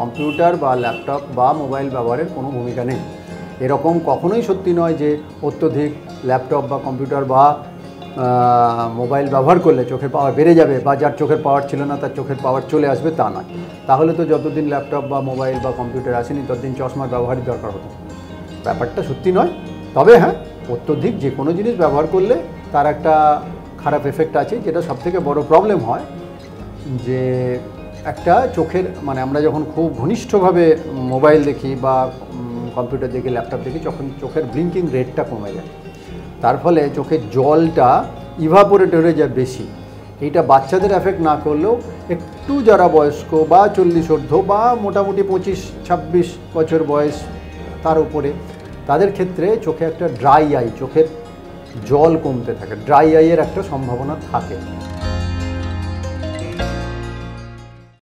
Computer বা laptop বা mobile ব্যবহারের কোনো ভূমিকা নেই। এরকম কখনোই সত্যি নয় যে অত্যধিক ল্যাপটপ বা কম্পিউটার বা মোবাইল ব্যবহার করলে চোখের পাওয়ার বেড়ে যাবে, বা যার চোখের পাওয়ার ছিল না তার চোখের পাওয়ার চলে আসবে, তা নয়। তাহলে তো যতদিন ল্যাপটপ বা মোবাইল বা কম্পিউটার আসেনি ততদিন চশমার ব্যবহারই দরকার হতো। ব্যাপারটা সত্যি নয়। তবে হ্যাঁ, অত্যধিক যে কোনো জিনিস ব্যবহার করলে তার একটা খারাপ এফেক্ট আছে, যেটা সবথেকে বড় প্রবলেম হয় যে একটা চোখের আমরা যখন খুব ঘনিষ্ঠভাবে মোবাইল দেখি বা কম্পিউটার দেখি, ল্যাপটপ দেখি, যখন চোখের ব্লিঙ্কিং রেটটা কমে যায়, তার ফলে চোখের জলটা ইভাপোরেট হয়ে যায় বেশি। এইটা বাচ্চাদের এফেক্ট না করলেও একটু যারা বয়স্ক বা 40 ঊর্ধ্ব বা মোটামুটি 25-26 বছর বয়স তার উপরে, তাদের ক্ষেত্রে চোখে একটা ড্রাই আই, চোখের জল কমতে থাকে, ড্রাই আইয়ের একটা সম্ভাবনা থাকে।